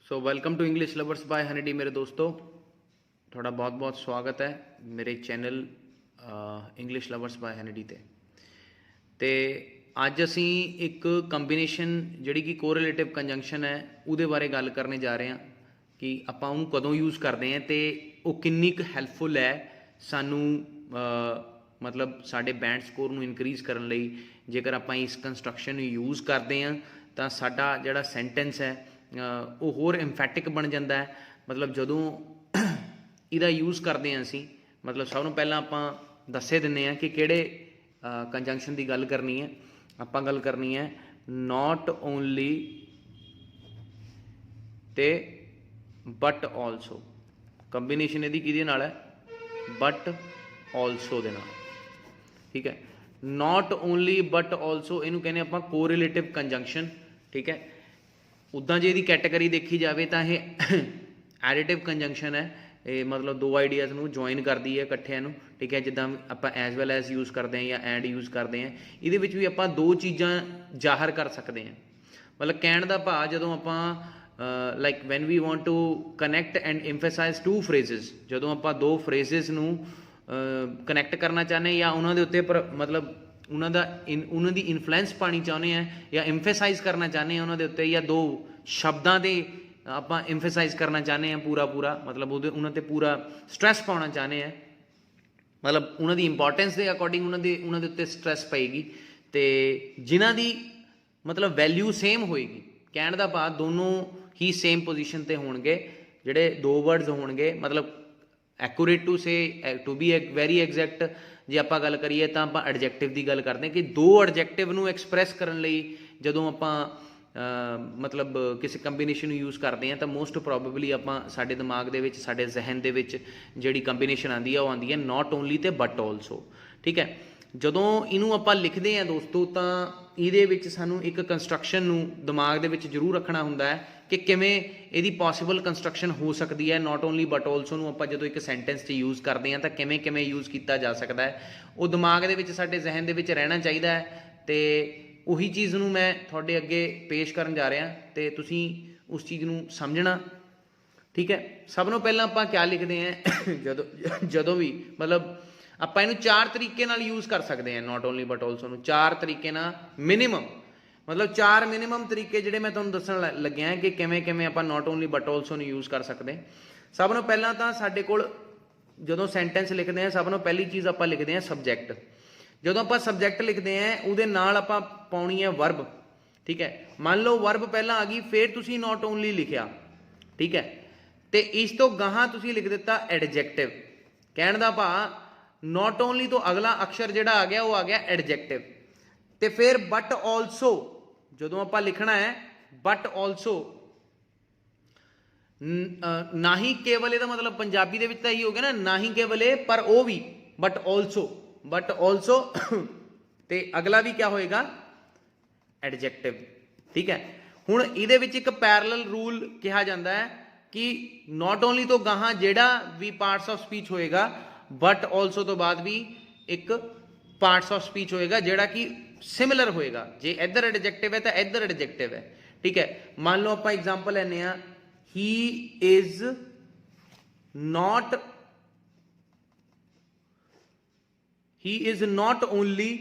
So welcome to English lovers by Honey D मेरे दोस्तों, थोड़ा बहुत बहुत स्वागत है मेरे channel English lovers by Honey D ते अज असी एक कंबीनेशन जिहड़ी कि कोरिलेटिव कंजंक्शन है उहदे बारे गल करने जा रहे हैं कि आपां उहनूं कदों यूज़ करते हैं तो वह किन्नी क हैल्पफुल है सानू मतलब साडे बैंड स्कोर नूं इनक्रीज करन लई। जेकर आपां इस कंस्ट्रक्शन नूं यूज़ करते हैं तो साडा जिहड़ा सेंटेंस है वो होर इंफैटिक बन जाता है। मतलब जदों इहदा यूज़ करते हैं असी मतलब सब नूं पहलां आपां दस्से दिंदे हैं कि किहड़े कंजंक्शन की गल करनी है। आपां गल करनी है नॉट ओनली ते बट ऑलसो। कंबीनेशन इहदी किहदे नाल है? बट ऑलसो दे नाल। ठीक है, नॉट ओनली बट ऑलसो इनू कहने आपां कोरिलेटिव कंजंक्शन। ठीक है, उदा जे इहदी कैटेगरी देखी जाए तो यह एडिटिव कंजंक्शन है। ये मतलब दो आइडियाज़ नूं ज्वाइन करती है इकट्ठे नूं। ठीक है, जिद्दां आपां एज वैल एज यूज़ करते हैं या एंड यूज़ करते हैं, इहदे विच भी आपां दो चीज़ां जाहिर कर सकते हैं। मतलब कहण दा भाव जदों आपां like when we want to connect and emphasise to phrases, जदों आपां दो फ्रेजिज नूं कनैक्ट करना चाहते हैं या उन्होंने उत्ते पर मतलब उन्होंने दी इन्फ्लुएंस पानी चाहते हैं या एम्फेसाइज करना चाहते हैं उन्होंने उत्ते, या दो शब्दों के आपां एम्फेसाइज करना चाहते हैं पूरा मतलब उन्होंने पूरा स्ट्रैस पाना चाहते हैं। मतलब उन्होंने इंपॉर्टेंस के अकॉर्डिंग उन्होंने उत्ते स्ट्रैस पेगी तो जिन्हां दी मतलब वैल्यू सेम होएगी। कहण दा भाव दोनों ही सेम पोजीशन ते होणगे। जिहड़े दो वर्ड्स होणगे मतलब एक्यूरेट टू से टू बी वैरी एग्जैक्ट जे आपां गल करिए तो आपां एडजैक्टिव की गल करते हैं कि दो एडजैक्टिव नूं एक्सप्रैस करन लई जदों आपां मतलब किसी कंबीनेशन यूज़ करते हैं तो मोस्ट प्रोबेबली आपां साडे दिमाग दे विच साडे जहन दे विच जिहड़ी कंबीनेशन आंदी है वो आंदी है नॉट ओनली ते बट ऑलसो। ठीक है, जदों इनू आपां लिखते हैं दोस्तों तो इहदे विच सानू एक कंस्ट्रक्शन नूं दिमाग दे विच जरूर रखना हुंदा है कि किवें इहदी पॉसिबल कंस्ट्रक्शन हो सकती है। नॉट ओनली बट ऑलसो नूं आपां जदों एक सेंटेंस 'च यूज़ करते हैं तो किवें किवें यूज़ किया जा सकता है, वो दिमाग दे विच साडे जहन दे विच रहना चाहिए है। तो उही चीज़ नूं मैं तुहाडे अगे पेश करन जा रहा तो तुसीं उस चीज़ नूं समझना। ठीक है, सब नूं पहलां आपां क्या लिखते हैं जदों भी मतलब आपां इहनूं चार तरीके नाल यूज़ कर सकते हैं नॉट ओनली बट ऑलसो नूं चार तरीके नाल मिनिमम। मतलब चार मिनिमम तरीके जिहड़े मैं तुहानूं दस्सण लग्गिआ कि किवें किवें आपां नॉट ओनली बट ऑलसो नूं यूज़ कर सकते हैं। सब नूं पहलां तां साडे कोल जदों सेंटेंस लिखते हैं सब नूं पहली चीज़ आपां लिखते हैं सबजैक्ट। जदों आपां सबजैक्ट लिखते हैं उहदे नाल आपां पाउणी है वर्ब। ठीक है, मान लो वर्ब पहलां आ गई फिर तुसीं नॉट ओनली लिखिया। ठीक है, तो इस तो गाहां तुसीं लिख दिता एडजैक्टिव। कहण दा भाव नॉट ओनली तो अगला अक्षर जिहड़ा आ गया वो आ गया एडजैक्टिव। तो फिर बट ऑलसो जदों आपां लिखना है बट ऑलसो ना ही केवल ਇਹਦਾ मतलब पंजाबी ਦੇ ਵਿੱਚ ਤਾਂ ਇਹੀ हो गया ना, ना ही केवल पर वो भी बट ऑलसो ते अगला भी क्या होएगा एडजैक्टिव। ठीक है, हुण ਇਹਦੇ ਵਿੱਚ एक पैरलल रूल कहा जाता है कि नॉट ओनली तो गाहां जेड़ा भी पार्ट्स ऑफ स्पीच होएगा बट ऑलसो तो बाद भी एक पार्ट्स ऑफ स्पीच होएगा जेड़ा कि सिमिलर होएगा। जे इधर एडजैक्टिव है तो इधर एडजैक्टिव है। ठीक है, मान लो आप एग्जाम्पल लैने आ he is not only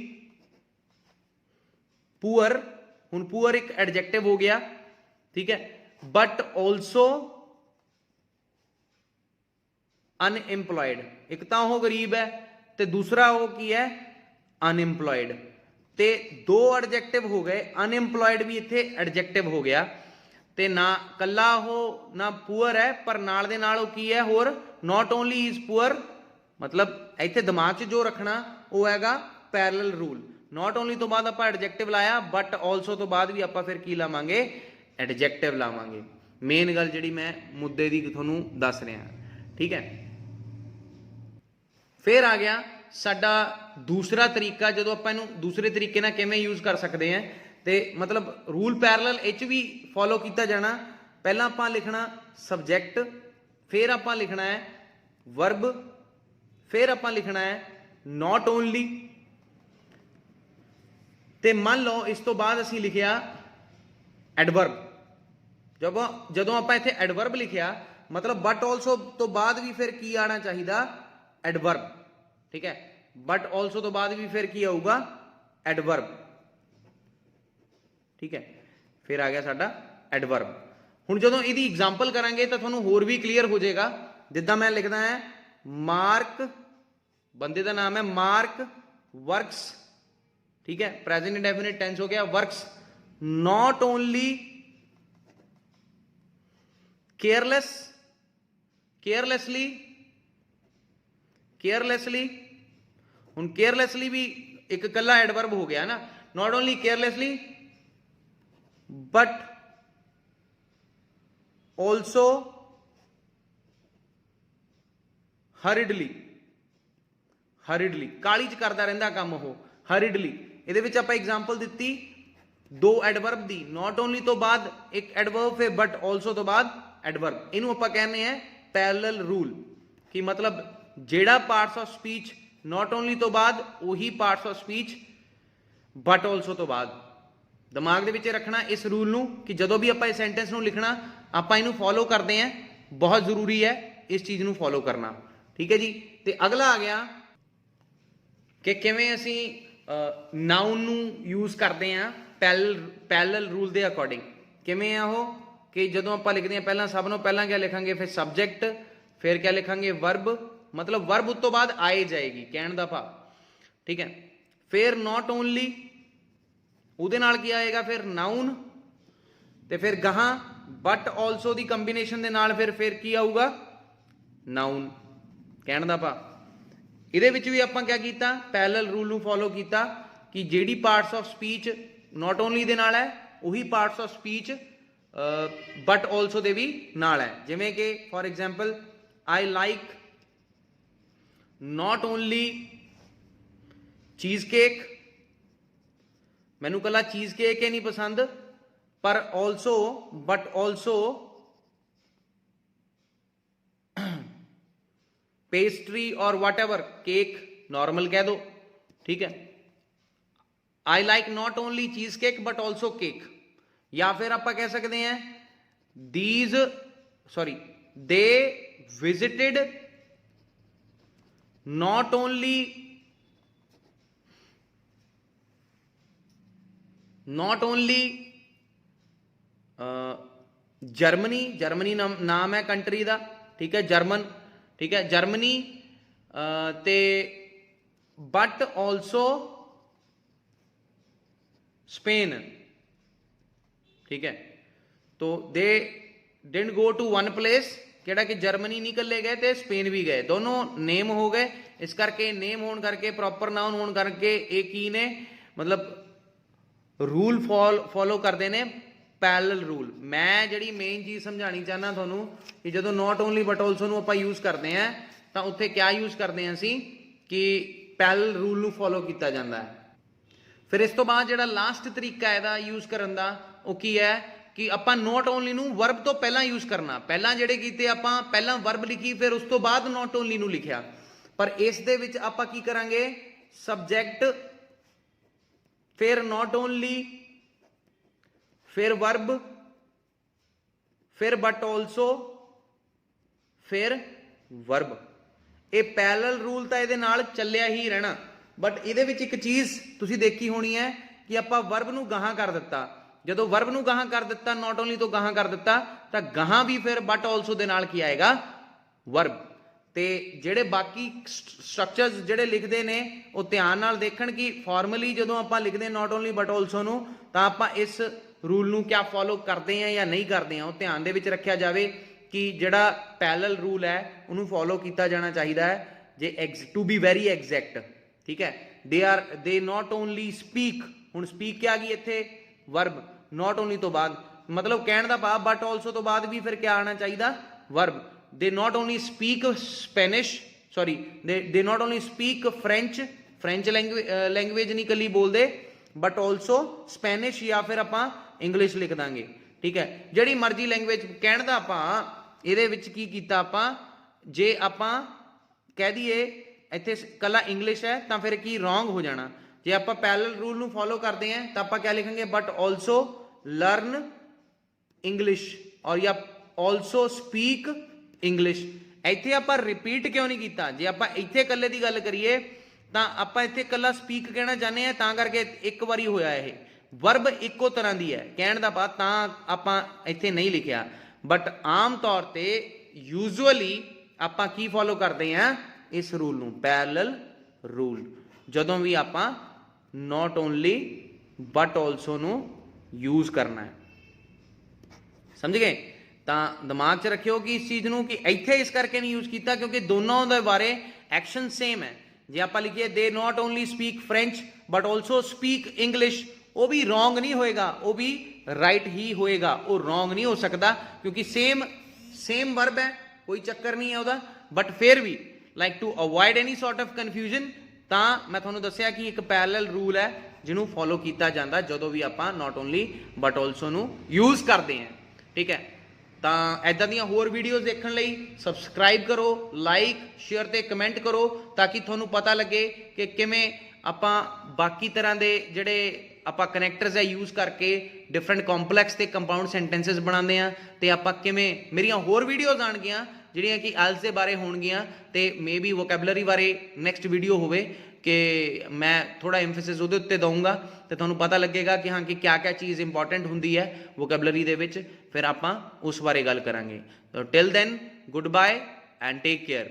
poor. हुण पुअर एक एडजैक्टिव हो गया। ठीक है, बट ऑलसो अनएम्पलॉयड। एक तो वो गरीब है तो दूसरा वो की है अनएम्पलॉयड। ते दो एडजैक्टिव हो गए, अनएम्पलॉयड भी इत्थे एडजैक्टिव हो गया। ते ना कला हो ना पुअर है पर नाल दे नाल की है होर नॉट ओनली इज पुअर। मतलब इत्थे दिमाग 'च जो रखना वो हैगा पैरलल रूल। नॉट ओनली तो बाद आपां एडजैक्टिव लाया, बट ऑलसो तो बाद भी आपां फिर की लावांगे एडजैक्टिव लावांगे। मेन गल जिहड़ी मैं मुद्दे दी तुहानूं दस रहा। ठीक है, फिर आ गया साडा दूसरा तरीका जदों आपां इहनूं दूसरे तरीके नाल किवें यूज़ कर सकते हैं। तो मतलब रूल पैरलल इच भी फॉलो किया जाना। पहला आपां लिखना सबजैक्ट, फिर आपां लिखना है वर्ब, फिर आपां लिखना है नॉट ओनली। तो मान लो इस तो बाद असीं लिखिया एडवर्ब। ਜਦੋਂ ਆਪਾਂ ਇੱਥੇ ਐਡਵਰਬ ਲਿਖਿਆ मतलब बट ऑल्सो तो बाद भी फिर की आना चाहिए एडवर्ब, ठीक है। बट ऑल्सो तो बाद भी फिर की आऊगा एडवर्ब, ठीक है। फिर आ गया साडा एडवर्ब। हुण जदों इहदी एग्जाम्पल करांगे तो तुहानूं होर भी क्लीयर हो जाएगा। जिद्दां मैं लिखदा है मार्क, बंदे का नाम है मार्क वर्क्स, ठीक है। प्रेजेंट इंडेफिनिट टेंस हो गया वर्क्स नॉट ओनली केयरलैसली हुण केयरलैसली भी एक कला एडवर्ब हो गया ना। Not only carelessly but also hurriedly काली च करता रहिंदा काम वो हरिडली। इहदे विच आपां एग्जाम्पल दित्ती दो एडवर्ब दी, नॉट ओनली तो बाद एक एडवर्ब फिर बट ऑल्सो तो बाद एडवर्ब। इहनूं आपां कहने हैं पैरेलल रूल, कि मतलब जेड़ा parts of speech not only तो बाद उही parts of speech but also तो बाद। दिमाग दे विच रखना इस रूल नूं कि जदों भी आपां इस सेंटेंस नूं लिखना आपां इहनूं फॉलो करते हैं, बहुत जरूरी है इस चीज़ नूं फॉलो करना, ठीक है जी। तो अगला आ गया कि किवें असीं नाउन नूं यूज़ करते हैं पैरेलल रूल दे अकॉर्डिंग। किवें आ वो कि जदों आपां लिखदे हैं पहलां सब नूं पहलां क्या लिखांगे, फिर सबजैक्ट, फिर क्या लिखांगे वर्ब, मतलब वर्ब उस तो बाद आए जाएगी कहण दा भाव, ठीक है। फिर नॉट ओनली उहदे नाल की आएगा फिर नाउन, ते फिर गहां बट ऑल्सो दी कंबीनेशन दे नाल फिर की आऊगा नाउन कहण दा भाव। इहदे विच भी आपां क्या कीता पैरेलल रूल नूं फॉलो कीता कि जेहड़ी parts of speech not only they नाल है उही parts of speech but also they भी नाल है। जिवें कि for example I like not only cheese cake, मैनू कला चीज़ केक ही नहीं पसंद पर ऑल्सो बट ऑल्सो पेस्ट्री और वट एवर केक नॉर्मल कह दो, ठीक है। I like not only cheese cake but also cake. या फिर आप कह सकते हैं they visited not only Germany नाम है कंट्री का, ठीक है, जर्मन, ठीक है, जर्मनी ते बट ऑल्सो स्पेन, ठीक है। तो they didn't go to one place, केड़ा कि जर्मनी नहीं कले गए तो स्पेन भी गए, दोनों नेम हो गए। इस करके नेम होने करके प्रॉपर नाउन होने करके एक ही ने मतलब रूल फॉलो करते हैं पैरेलल रूल। मैं जी मेन चीज़ समझानी चाहना थानू कि जो नॉट ओनली बट ऑल्सो नूं आपां यूज़ करते हैं तो उत्थे क्या यूज़ करते हैं असीं कि पैरेलल रूल नूं फॉलो किया जाता है। फिर इस तो बाद जो लास्ट तरीका इहदा यूज़ करन दा वो की है कि आपां नॉट ओनली नूं वर्ब तो पहला यूज़ करना। पहला जिहड़े कीते आपां पहला वर्ब लिखी फिर उस तो बाद नॉट ओनली नूं लिखिया, पर इस दे विच आपां की करांगे सबजैक्ट फिर नॉट ओनली फिर वर्ब फिर बट ऑल्सो फिर वर्ब। ये पैरेलल रूल तो ये नाल चलिया ही रहना, बट ये एक चीज़ तुसीं देखी होनी है कि आपां वर्ब नूं गाहां कर दिता। जो वर्ब नूं गाहां कर दिता नॉट ओनली तो गाहां कर दिता तो गाहां भी फिर बट ऑल्सो दे नाल की आएगा वर्ब। ते जिहड़े बाकी स्ट्रक्चर्स जिहड़े लिखते ने वो ध्यान नाल देखण कि फॉर्मली जो आपां लिखते नॉट ओनली बट ऑल्सो नूं तां आपां इस रूल नूं क्या फॉलो करते हैं या नहीं करते हैं, वो ध्यान दे विच रखिया जावे कि जिहड़ा पैरेलल रूल है उन्होंने फॉलो किया जाना चाहिए है जे टू बी वैरी एग्जैक्ट, ठीक है। दे नॉट ओनली स्पीक, हुण स्पीक क्या गई इत्थे वर्ब, नॉट ओनली तो बाद मतलब कहण दा भाव बट ऑल्सो तो बाद भी फिर क्या आना चाहिए verb. They not only speak Spanish they not only speak French language नहीं कली बोलते बट ऑल्सो स्पेनिश या फिर आपां इंग्लिश लिख देंगे, ठीक है। जिहड़ी मर्जी लैंग्वेज कहण दा आपां इहदे विच की कीता आपां जे आपां कह दईए इत्थे कला इंग्लिश है तो फिर की रॉन्ग हो जाना। जे आपां पैरेलल रूल नूं फॉलो करते हैं तो आपां क्या लिखेंगे बट ऑल्सो लर्न इंग्लिश, और या ऑल्सो स्पीक इंग्लिश। ਇੱਥੇ ਆਪਾਂ ਰਿਪੀਟ ਕਿਉਂ ਨਹੀਂ ਕੀਤਾ? ਜੇ ਆਪਾਂ ਇੱਥੇ ਇਕੱਲੇ ਦੀ ਗੱਲ ਕਰੀਏ ਤਾਂ ਆਪਾਂ ਇੱਥੇ ਇਕੱਲਾ ਸਪੀਕ ਕਹਿਣਾ ਚਾਹੁੰਦੇ ਆ, ਤਾਂ ਕਰਕੇ ਇੱਕ ਵਾਰੀ ਹੋਇਆ ਇਹ। ਵਰਬ ਇੱਕੋ ਤਰ੍ਹਾਂ ਦੀ ਹੈ ਕਹਿਣ ਦਾ ਬਾਅਦ, ਤਾਂ ਆਪਾਂ ਇੱਥੇ ਨਹੀਂ ਲਿਖਿਆ। ਬਟ ਆਮ ਤੌਰ ਤੇ ਯੂਜੂਅਲੀ ਆਪਾਂ ਕੀ ਫੋਲੋ ਕਰਦੇ ਆ? ਇਸ ਰੂਲ ਨੂੰ, ਪੈਰਲਲ ਰੂਲ। ਜਦੋਂ ਵੀ ਆਪਾਂ ਨੋਟ ਓਨਲੀ ਬਟ ਆਲਸੋ ਨੂੰ ਯੂਜ਼ ਕਰਨਾ ਹੈ, ਸਮਝ ਗਏ? ਤਾਂ ਦਿਮਾਗ 'ਚ ਰੱਖਿਓ ਕਿ ਇਸ ਚੀਜ਼ ਨੂੰ, ਕਿ ਇੱਥੇ ਇਸ ਕਰਕੇ ਨਹੀਂ ਯੂਜ਼ ਕੀਤਾ ਕਿਉਂਕਿ ਦੋਨੋਂ ਦੇ ਬਾਰੇ ਐਕਸ਼ਨ ਸੇਮ ਹੈ। ਜੇ ਆਪਾਂ ਲਿਖੀਏ ਦੇ note only speak French but also speak English, ਉਹ ਵੀ ਰੋਂਗ ਨਹੀਂ ਹੋਏਗਾ, ਉਹ ਵੀ ਰਾਈਟ ਹੀ ਹੋਏਗਾ। ਉਹ ਰੋਂਗ ਨਹੀਂ ਹੋ ਸਕਦਾ ਕਿਉਂਕਿ ਸੇਮ ਵਰਬ ਹੈ, ਕੋਈ ਚੱਕਰ ਨਹੀਂ ਹੈ ਉਹਦਾ। ਬਟ ਫਿਰ ਵੀ like to avoid any sort of confusion, ਤਾਂ ਮੈਂ ਤੁਹਾਨੂੰ ਦੱਸਿਆ ਕਿ ਇੱਕ ਪੈਰਲਲ ਰੂਲ ਹੈ ਜਿਹਨੂੰ ਫੋਲੋ ਕੀਤਾ ਜਾਂਦਾ ਜਦੋਂ ਵੀ ਆਪਾਂ ਨੋਟ ਓਨਲੀ ਬਟ ਆਲਸੋ ਨੂੰ ਯੂਜ਼ ਕਰਦੇ ਹਾਂ, ਠੀਕ ਹੈ? ਤਾਂ ਇੱਦਾਂ ਦੀਆਂ ਹੋਰ ਵੀਡੀਓਜ਼ ਦੇਖਣ ਲਈ ਸਬਸਕ੍ਰਾਈਬ ਕਰੋ, ਲਾਈਕ ਸ਼ੇਅਰ ਤੇ ਕਮੈਂਟ ਕਰੋ, ਤਾਂ ਕਿ ਤੁਹਾਨੂੰ ਪਤਾ ਲੱਗੇ ਕਿ ਕਿਵੇਂ ਆਪਾਂ ਬਾਕੀ ਤਰ੍ਹਾਂ ਦੇ ਜਿਹੜੇ ਆਪਾਂ ਕਨੈਕਟਰਸ ਹੈ ਯੂਜ਼ ਕਰਕੇ ਡਿਫਰੈਂਟ ਕੰਪਲੈਕਸ ਤੇ ਕੰਪਾਊਂਡ ਸੈਂਟੈਂਸਸ ਬਣਾਉਂਦੇ ਆ। ਤੇ ਆਪਾਂ ਕਿਵੇਂ, ਮੇਰੀਆਂ ਹੋਰ ਵੀਡੀਓਜ਼ ਆਉਣਗੀਆਂ ਜਿਹੜੀਆਂ ਕਿ ਆਇਲਸ ਦੇ ਬਾਰੇ ਹੋਣਗੀਆਂ, ਤੇ ਮੇ ਬੀ ਵੋਕੈਬਲਰੀ ਬਾਰੇ ਨੈਕਸਟ ਵੀਡੀਓ ਹੋਵੇ ਕਿ ਮੈਂ ਥੋੜਾ ਐਮਫੈਸਿਸ ਉਹਦੇ ਉੱਤੇ ਦਊਂਗਾ, ਤੇ ਤੁਹਾਨੂੰ ਪਤਾ ਲੱਗੇਗਾ ਕਿ ਹਾਂ ਕਿ ਕਿਆ ਚੀਜ਼ ਇੰਪੋਰਟੈਂਟ ਹੁੰਦੀ ਹੈ ਵੋਕੈਬਲਰੀ ਦੇ ਵਿੱਚ। ਫਿਰ ਆਪਾਂ ਉਸ ਬਾਰੇ ਗੱਲ ਕਰਾਂਗੇ। Till then, goodbye and take care.